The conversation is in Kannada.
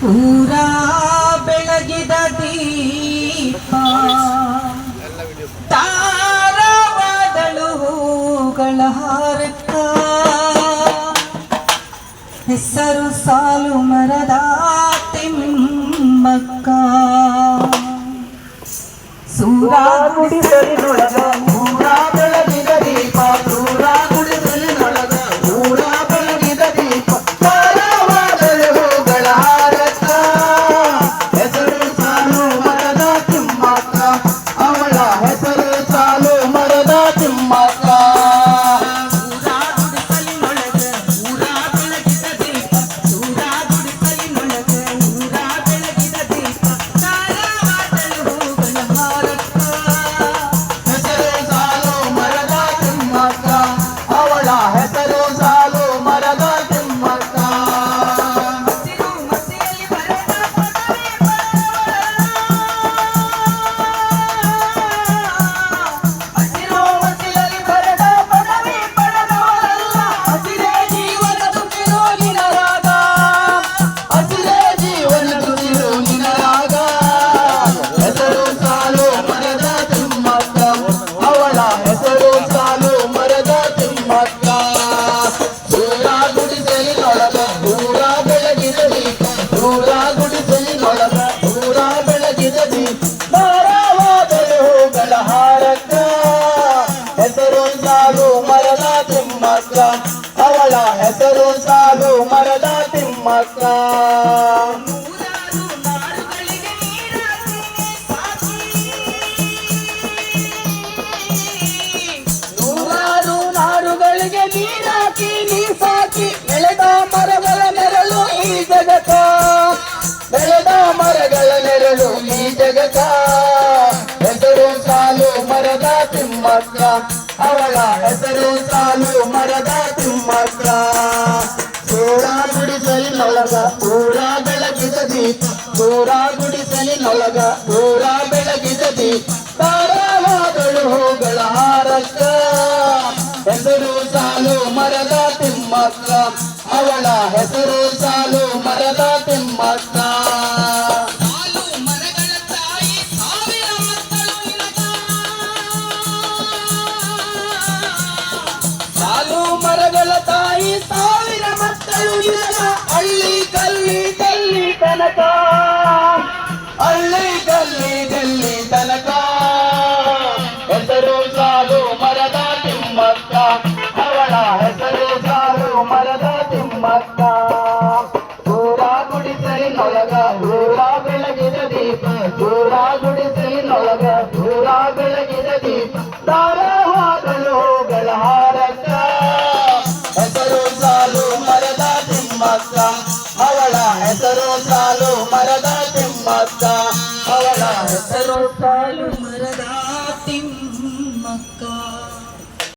ಊರ ಬೆಳಗಿದ ದೀಪ ತಾರವಾದಳು ಹೂಗಳ ಹಾರಕ್ಕ ಹೆಸರು ಸಾಲು ಮರದ ತಿಮ್ಮಕ್ಕ ಸೂರ ಗುಡಿಸಲಿನೊಳಗ ಊರ ಬೆಳಗಿದ ದೀಪ ಸೂರ ಗುಡಿಸಲಿನೊಳಗ ಊರ ಬೆಳಗಿದ ದೀಪ ತಾರವಾದಳು ಹೂಗಳ ಹಾರಕ್ಕ ಹೆಸರು ಸಾಲು ಮರದ ತಿಮ್ಮಕ್ಕ ಅವಳ ಹೆಸರು ಸಾಲು ಮರದ ತಿಮ್ಮಕ್ಕ ಹೆಸರು ಸಾಲು ಮರದ ತಿಮ್ಮಕ್ಕ ಹಸಿರು ಮಸಿಲಲ್ಲಿ ಬರೆದ ಪದವಿ ಪಡೆದವರಲ್ಲ ಹಸಿರೇ ಜೀವನ ತುಸಿರು ನಿನರಾಗ ಹಸಿರೇ ಜೀವನ ತುಸಿರು ನಿನರಾಗ ಹೆಸರು ಸಾಲು ಮರದ ತಿಮ್ಮಕ್ಕ ಅವಳ ಹೆಸರು ಸಾಲು ಮರದ ತಿಮ್ಮಕ್ಕ ಊರ ಗುಡಿಸಲಿನೊಳಗ ಊರ ಬೆಳಗಿದ ದೀಪ ಊರ ಗುಡಿಸಲಿನೊಳಗ ಊರ ಬೆಳಗಿದ ದೀಪ ತಾರವಾದಳು ಹೂಗಳ ಹಾರಕ್ಕ ಹೆಸರು ಸಾಲು ಮರದ ತಿಮ್ಮಕ್ಕ ಅವಳ ಹೆಸರು ಸಾಲು ಮರದ ತಿಮ್ಮಕ್ಕ ನೂರಾರು ನಾರುಗಳಿಗೆ ನೀರಾಕಿ ನೀ ಸಾಕಿ ಬೆಳೆದ ಮರಗಳ ನೆರಳು ಈ ಜಗತ್ತ ಬೆಳೆದ ಮರಗಳ ನೆರಳು ಈ ಜಗತ್ತ ಹೆಸರು ಸಾಲು ಮರದ ತಿಮ್ಮಕ್ಕ ಅವಳ ಹೆಸರು ಸಾಲು ಮರದ ತಿಮ್ಮಕ್ಕ ಊರ ಗುಡಿಸಲಿನೊಳಗ ಊರ ಬೆಳಗಿದ ದೀಪ ಊರ ಗುಡಿಸಲಿನೊಳಗ ಊರ ಬೆಳಗಿದ ದೀಪ ತಾರವಾದಳು ಹೂಗಳ ಹಾರಕ್ಕ ಹೆಸರು ಸಾಲು ಮರದ ತಿಮ್ಮಕ್ಕ ಅವಳ ಹೆಸರು ಸಾಲು ಮರದ ತಿಮ್ಮಕ್ಕ ಸಾಲು ಮರಗಳ ತಾಯಿ ಸಾವಿರ ಮಕ್ಕಳು ನಿನಗ ಹಳ್ಳಿ ಗಲ್ಲಿ ಡೆಲ್ಲಿ ತನಕ ಹಳ್ಳಿ ಗಲ್ಲಿ ಡೆಲ್ಲಿ ತನಕ ಹೆಸರು ಸಾಲು ಮರದ ತಿಮ್ಮಕ್ಕ ಅವಳ ಹೆಸರು ಸಾಲು ಮರದ ತಿಮ್ಮಕ್ಕ ಊರ ಗುಡಿಸಲಿನೊಳಗ ಊರ ಬೆಳಗಿದ ದೀಪ ಊರ ಗುಡಿಸಲಿನೊಳಗ ಊರ ಬೆಳಗಿದ ದೀಪ ತಾರವಾದಳು ಹೂಗಳ ಹಾರಕ್ಕ ಹೆಸರು ಸಾಲು ಮರದ ತಿಮ್ಮಕ್ಕ ಅವಳ ಹೆಸರು ಸಾಲು ಮರದ ತಿಮ್ಮಕ್ಕ